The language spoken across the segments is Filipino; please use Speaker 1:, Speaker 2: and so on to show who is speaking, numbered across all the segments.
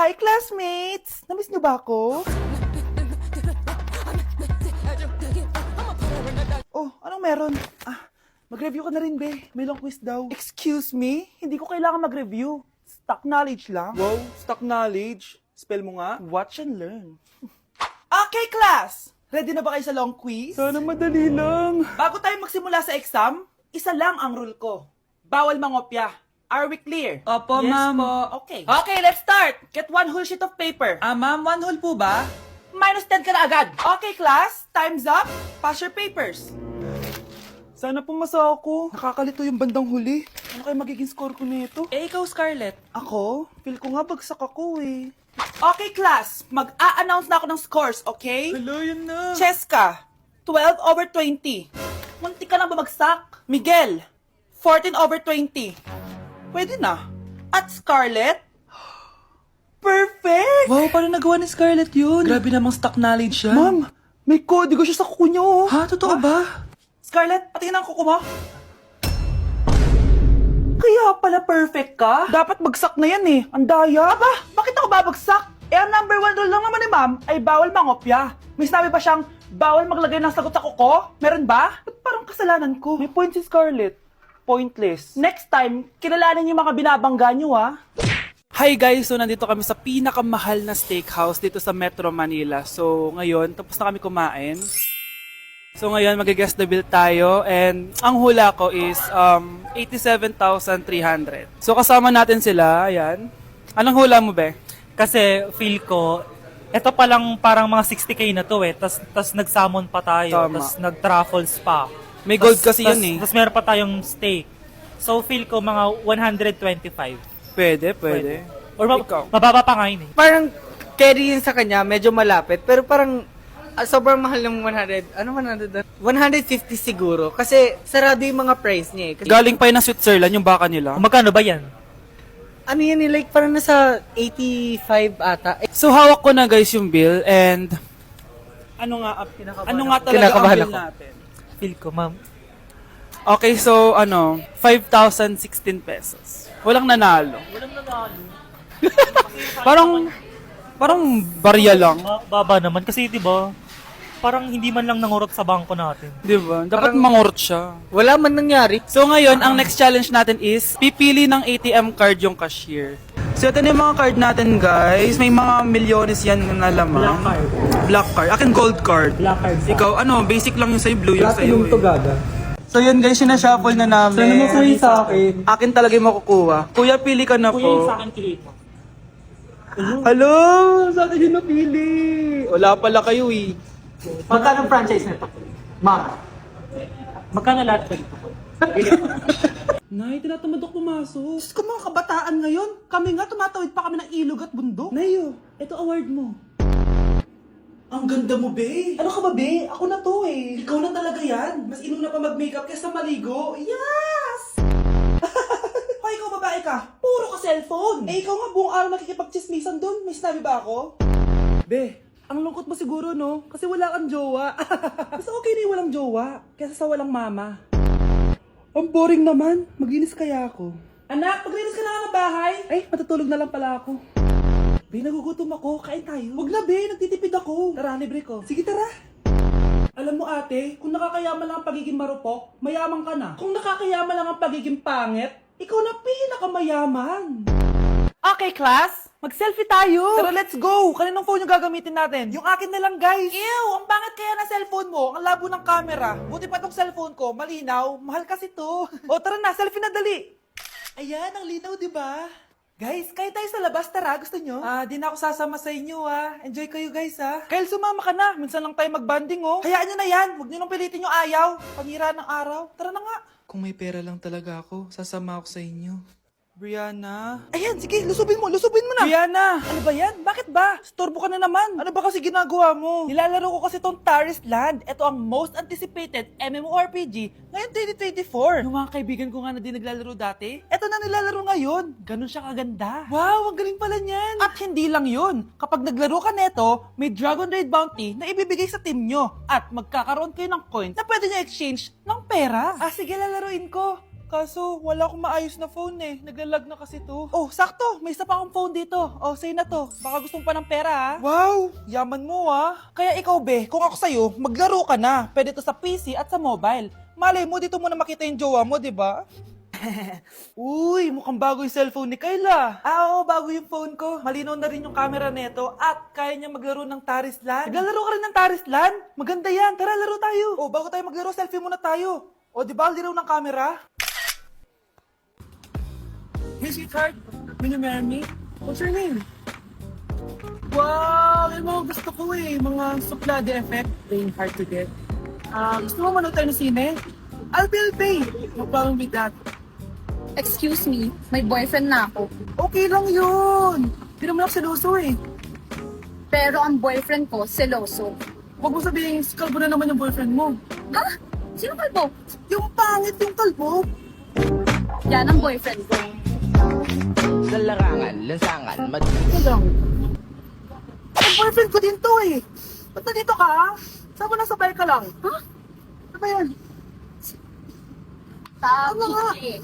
Speaker 1: Hi, classmates! Namiss niyo ba ako? Oh, anong meron? Mag-review ka na rin, be. May long quiz daw. Excuse me? Hindi ko kailangan mag-review. Stock knowledge lang. Wow, stock knowledge. Spell mo nga. Watch and learn. Okay, class! Ready na ba kayo sa long quiz? Sana madali lang. Bago tayo magsimula sa exam, isa lang ang rule ko. Bawal mangopya. Are we clear?
Speaker 2: Opo,
Speaker 1: Yes
Speaker 2: ma'am.
Speaker 1: po. Okay. Okay, let's start. Get one whole sheet of paper.
Speaker 2: Ma'am, 1 whole po ba?
Speaker 1: Minus 10 ka na agad. Okay, class. Time's up. Pass your papers. Sana pumasa ako. Nakakalito yung bandang huli. Ano kaya magiging score ko nito?
Speaker 2: Ikaw, Scarlett.
Speaker 1: Ako? Feel ko nga bagsak ako eh. Okay, class. Mag-a-announce na ako ng scores, okay?
Speaker 2: Hello, yun na.
Speaker 1: Cheska, 12/20. Munti ka lang bumagsak. Miguel, 14/20. Pwede na. At Scarlett, perfect!
Speaker 2: Wow, paano nagawa ni Scarlett yun? Grabe namang stock knowledge yan.
Speaker 1: Ma'am, may kodigo siya sa kuko niyo. Oh.
Speaker 2: Ha? Totoo ba?
Speaker 1: Scarlett, patingin ang kuko mo. Kaya pala perfect ka? Dapat bagsak na yan eh. Ang daya. Aba, bakit ako babagsak? Ang number 1 rule lang naman ni ma'am ay bawal mangopya. May sinabi ba siyang bawal maglagay ng sagot sa kuko? Meron ba? Ba't parang kasalanan ko? May point si Scarlett. Pointless. Next time, kilalanin yung mga binabangga niyo ah. Hi guys! So nandito kami sa pinakamahal na steakhouse dito sa Metro Manila. So ngayon, tapos na kami kumain. So ngayon, mag-guess the bill tayo and ang hula ko is 87,300. So kasama natin sila, ayan. Anong hula mo, be?
Speaker 3: Kasi feel ko, eto pa lang parang mga 60K na to eh. Tas nag-salmon pa tayo.
Speaker 1: Tama.
Speaker 3: Tas nag-truffles pa.
Speaker 1: May gold kasi yun eh.
Speaker 3: Tas meron pa tayong steak. So feel ko mga 125.
Speaker 1: Pwede.
Speaker 3: Or
Speaker 1: Ikaw?
Speaker 3: mababa pa nga yun eh.
Speaker 2: Parang carry yun sa kanya, medyo malapit. Pero parang sobrang mahal ng 100. Ano 100? 150 siguro. Kasi sarado yung mga price niya eh. Kasi,
Speaker 1: Galing pa yun ng Switzerland, yung baka nila.
Speaker 3: Magkano ba yan?
Speaker 2: ano yan eh, like parang nasa 85 ata.
Speaker 1: So hawak ko na guys yung bill and ano nga talaga ang
Speaker 2: Kinakabahan
Speaker 1: bill
Speaker 2: ako.
Speaker 1: natin?
Speaker 3: Feel ko, ma'am.
Speaker 1: Okay, so 5,016 pesos. Walang nanalo.
Speaker 3: Walang nanalo.
Speaker 1: Parang barya lang.
Speaker 3: Baba naman. Kasi di ba parang hindi man lang nangurot sa bangko natin.
Speaker 1: Di ba? Dapat
Speaker 2: Parang-
Speaker 1: mangurot siya.
Speaker 2: Wala man nangyari.
Speaker 1: So ngayon, ang next challenge natin is pipili ng ATM card yung cashier. So ito na yung mga card natin guys. May mga milyones yan na lamang.
Speaker 3: Black card.
Speaker 1: Black card. Akin gold card.
Speaker 3: Black card.
Speaker 1: Ikaw, basic lang yung sa'yo, blue yung sa'yo. So yun guys, sinashuffle na namin.
Speaker 2: Sana makuha sa akin.
Speaker 1: Akin talaga yung makukuha. Kuya, pili ka na
Speaker 3: Kuya, yung
Speaker 1: po.
Speaker 3: sa akin kilit mo.
Speaker 1: Hello! Sa akin yung napili. Wala pala kayo eh.
Speaker 2: Magkano franchise nito? Ma'am.
Speaker 3: Magkano lahat ba dito?
Speaker 1: Nay, tinatamad ako pumasok. Diyos ko mga kabataan ngayon. Kami nga, tumatawid pa kami ng ilog at bundok. Nayo, ito award mo. Ang ganda mo, be. Ano ka ba, be? Ako na to eh. Ikaw na talaga yan. Mas inuna pa mag-makeup kaysa maligo. Yes! Hoy, ikaw babae ka. Puro ka cellphone. Eh, ikaw nga buong araw nakikipagchismisan doon. May sinabi ba ako? Be, ang lungkot mo siguro, no? Kasi wala kang jowa. Mas okay na yung walang jowa kaysa sa walang mama. Ang boring naman. Maglinis kaya ako. Anak, maglinis ka na nga ng bahay. Ay, matutulog na lang pala ako. Be, nagugutom ako. Kain tayo. Huwag na, be. Nagtitipid ako. Tara, libre ko. Sige, tara. Alam mo, ate, kung nakakayaman lang ang pagiging marupok, mayaman ka na. Kung nakakayaman lang ang pagiging pangit, ikaw na pinakamayaman. Okay, class. Mag-selfie tayo. Tara, let's go. Kaninong phone yung gagamitin natin? Yung akin na lang, guys. Ew, ang pangit kaya na cellphone mo. Ang labo ng camera. Buti pa tong cellphone ko. Malinaw. Mahal kasi to. O, tara na. Selfie na dali. Ayan, ang linaw, di ba? Guys, kayo tayo sa labas. Tara, gusto nyo? Di na ako sasama sa inyo, Enjoy kayo, guys, Kyle, sumama ka na. Minsan lang tayo mag-banding, oh. Hayaan nyo na yan. Huwag nyo nang pilitin yung ayaw. Pangira ng araw. Tara na nga. Kung may pera lang talaga ako, sasama ako sa inyo. Brianna? Ayan, sige, lusubin mo na. Brianna, ano ba yan? Bakit ba? Storbo ka na naman. Ano ba kasi ginagawa mo? Nilalaro ko kasi tong Taris Land. Ito ang most anticipated MMORPG ngayon 2024. Yung mga kaibigan ko nga na di naglalaro dati, ito na nilalaro ngayon. Ganun siya kaganda. Wow, ang galing pala niyan. At hindi lang yun. Kapag naglaro ka neto, may Dragon Raid Bounty na ibibigay sa team nyo. At magkakaroon kayo ng coins na pwede nyo exchange ng pera. Sige, lalaruin ko. Kaso, wala akong maayos na phone eh. Naglalag na kasi to. Oh, sakto! May isa pa akong phone dito. Oh, sa'yo na to. Baka gusto mo pa ng pera ha. Wow! Yaman mo ha. Kaya ikaw be, kung ako sa'yo, maglaro ka na. Pwede to sa PC at sa mobile. Malay mo, dito mo na makita yung jowa mo, di ba? Uy, mukhang bago yung cellphone ni Kayla. Oo, bago yung phone ko. Malinaw na rin yung camera neto at kaya niya maglaro ng Tarislan. Naglalaro ka rin ng Tarislan? Maganda yan. Tara, laro tayo. Oh, bago tayo maglaro, selfie muna tayo. O, di ba, linaw ng camera? Hey, sweetheart. Will you marry me? What's your name? Wow! Yung mga gusto ko eh. Mga suplade effect. Playing hard to get. Gusto mo manood tayo ng sine? I'll pay. No problem with that.
Speaker 4: Excuse me, may boyfriend na ako.
Speaker 1: Okay lang yun. Hindi naman ako seloso eh.
Speaker 4: Pero ang boyfriend ko, seloso.
Speaker 1: Huwag mo sabihin, kalbo na naman yung boyfriend mo.
Speaker 4: Ha? Sino kalbo?
Speaker 1: Yung pangit yung kalbo.
Speaker 4: Yan ang boyfriend ko.
Speaker 5: Larangan, lansangan,
Speaker 1: Ito lang. Ang boyfriend ko din to eh. Ba't nandito ka? Saan mo nasabay ka lang? Ha? Ano ba yan?
Speaker 4: Sabi
Speaker 1: nga?
Speaker 4: eh.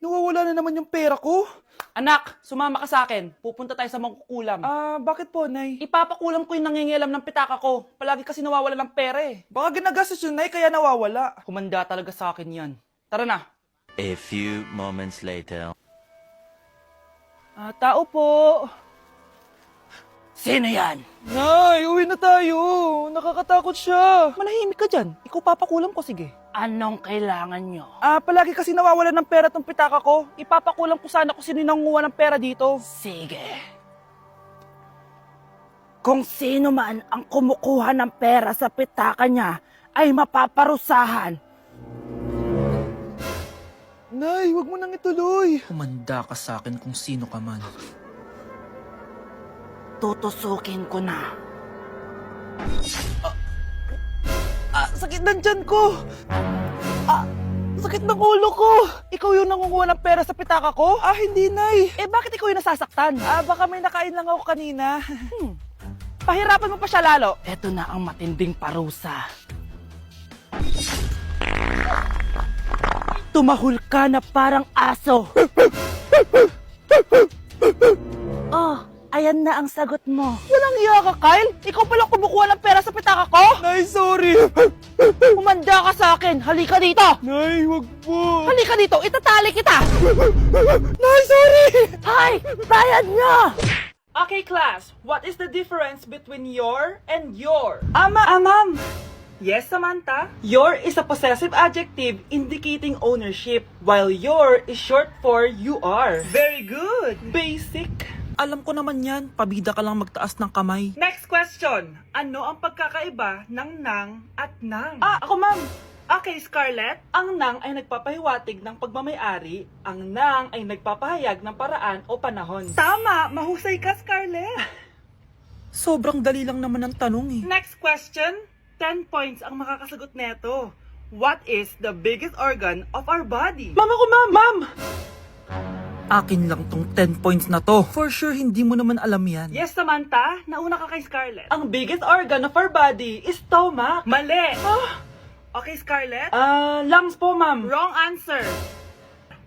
Speaker 1: Nawawala na naman yung pera ko. Anak, sumama ka sa akin. Pupunta tayo sa mangkukulam. Bakit po, Nay? Ipapakulam ko yung nangingialam ng pitaka ko. Palagi kasi nawawala ng pera eh. Baka ginagastos yun, Nay, kaya nawawala. Humanda talaga sa akin yan. Tara na.
Speaker 6: A few moments later.
Speaker 1: Tao po. Sino yan? Nay, uwi na tayo. Nakakatakot siya. Manahimik ka dyan. Ikaw papakulam ko, sige. Anong kailangan nyo? Palagi kasi nawawala ng pera tong pitaka ko. Ipapakulam ko sana kung sino yung nangunguha ng pera dito. Sige. Kung sino man ang kumukuha ng pera sa pitaka niya, ay mapaparusahan. Nay, wag mo nang ituloy. Humanda ka sa akin kung sino ka man. Tutusukin ko na. Sakit ng tiyan ko. Sakit ng ulo ko. Ikaw yung nangunguha ng pera sa pitaka ko? Hindi, Nay. Bakit ikaw yung nasasaktan? Baka may nakain lang ako kanina. Pahirapan mo pa siya lalo. Eto na ang matinding parusa. Tumahol ka na parang aso. Ayan na ang sagot mo. Walang iya ka, Kyle. Ikaw pala kumukuha ng pera sa pitaka ko? Nay, sorry. Humanda ka sa akin. Halika dito. Nay, wag po. Halika dito. Itatali kita. Nay, sorry. Hay, bayad niya. Okay, class. What is the difference between your and your? Ma'am. Yes, Samantha. Your is a possessive adjective indicating ownership, while your is short for you are. Very good. Basic. Alam ko naman yan. Pabida ka lang magtaas ng kamay. Next question. Ano ang pagkakaiba ng nang at nang? Ako ma'am. Okay, Scarlett. Ang nang ay nagpapahiwatig ng pagmamayari. Ang nang ay nagpapahayag ng paraan o panahon. Tama! Mahusay ka, Scarlett. Sobrang dali lang naman ang tanong eh. Next question. 10 points ang makakasagot neto. What is the biggest organ of our body? Mama ko, ma'am! Akin lang tong 10 points na to. For sure, hindi mo naman alam yan. Yes, Samantha. Nauna ka kay Scarlett. Ang biggest organ of our body is stomach. Mali! Okay, Scarlett? Lungs po, ma'am. Wrong answer.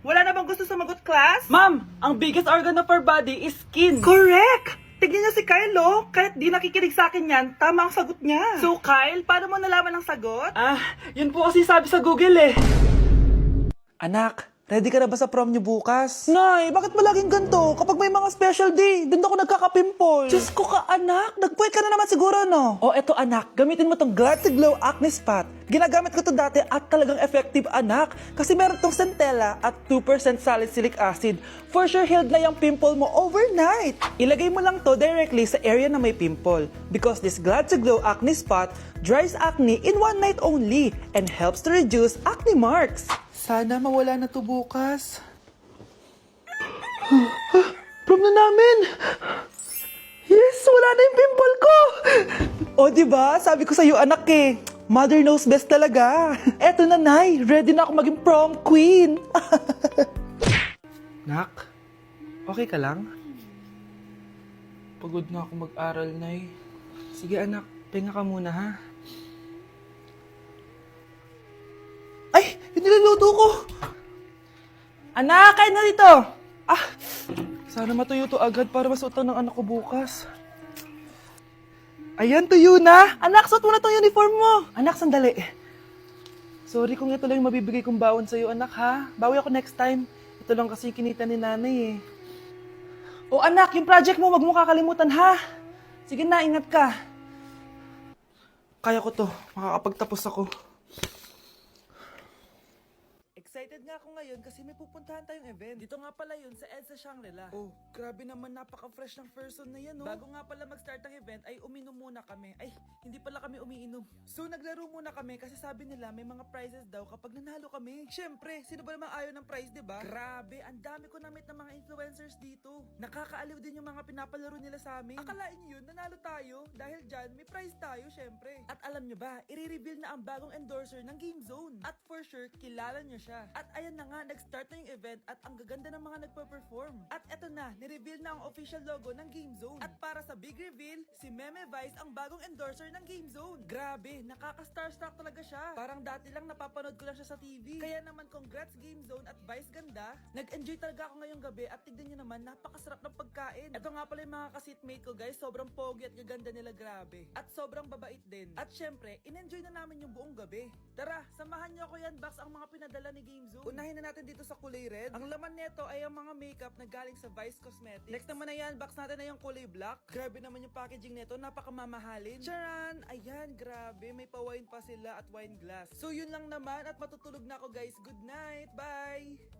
Speaker 1: Wala na bang gusto sumagot, class? Ma'am, ang biggest organ of our body is skin. Correct! Tignan niyo si Kyle, oh. Kahit di nakikinig sa akin yan, tama ang sagot niya. So, Kyle, paano mo nalaman ang sagot? Yun po kasi sabi sa Google eh. Anak, ready ka na ba sa prom niyo bukas? Nay, bakit palaging ganito? Kapag may mga special day, dun ako nagkakapimple. Diyos ko ka, anak. Nagpuwet ka na naman siguro, no? Eto anak, gamitin mo tong Glad to Glow Acne Spot. Ginagamit ko to dati at talagang effective, anak. Kasi meron tong centella at 2% salicylic acid. For sure, healed na yung pimple mo overnight. Ilagay mo lang to directly sa area na may pimple. Because this Glad to Glow Acne Spot dries acne in one night only and helps to reduce acne marks. Sana mawala na to bukas. Prom na namin! Yes! Wala na yung pimple ko! Diba? Sabi ko sa'yo, anak eh. Mother knows best talaga. Eto na, Nay. Ready na ako maging prom queen. Nak, okay ka lang? Pagod na ako mag-aral, Nay. Sige, anak. Pahinga ka muna, ha? Ay! Yung niluluto Anak, kain na dito! Ah, sana matuyo to agad para masuotan ng anak ko bukas. Ayan, tuyo na! Anak, suot mo na tong uniform mo! Anak, sandali. Sorry kung ito lang yung mabibigay kong baon sa'yo, anak, ha? Bawi ako next time. Ito lang kasi yung kinita ni nanay, eh. O anak, yung project mo, wag mo kakalimutan, ha? Sige na, ingat ka. Kaya ko to. Makakapagtapos ako. Excited nga ako ngayon kasi may pupuntahan tayong event. Dito nga pala yun sa EDSA Shangri-La. Oh, grabe naman, napaka-fresh ng person na yan, no? Bago nga pala mag-start ang event ay uminom muna kami. Ay, hindi pala kami umiinom. So naglaro muna kami kasi sabi nila may mga prizes daw kapag nanalo kami. Syempre, sino ba namang ayaw ng prize, diba? Grabe, ang dami ko na-meet ng mga influencers dito. Nakakaaliw din yung mga pinapalaro nila sa amin. Akalain nyo yun, nanalo tayo. Dahil dyan, may prize tayo, syempre. At alam nyo ba, i-reveal na ang bagong endorser ng Game Zone. At for sure, kilala nyo siya. At ayan na nga, nag-start na yung event at ang gaganda ng mga nagpa-perform. At eto na, nireveal na ang official logo ng Game Zone. At para sa big reveal, si Meme Vice ang bagong endorser ng Game Zone. Grabe, nakaka-starstruck talaga siya. Parang dati lang napapanood ko lang siya sa TV. Kaya naman congrats Game Zone at Vice ganda. Nag-enjoy talaga ako ngayong gabi at tignan nyo naman, napakasarap ng pagkain. Eto nga pala yung mga ka-seatmate ko guys, sobrang pogi at gaganda nila, grabe. At sobrang babait din. At syempre, in-enjoy na namin yung buong gabi. Tara, samahan nyo ako yan, box ang mga pinadala ni Game Zone. Unahin na natin dito sa kulay red. Ang laman nito ay ang mga makeup na galing sa Vice Cosmetics. Next naman na yan, box natin na yung kulay black. Grabe naman yung packaging nito, napakamamahalin. Charan! Ayan, grabe, may pa-wine pa sila at wine glass. So yun lang naman at matutulog na ako guys. Good night, bye!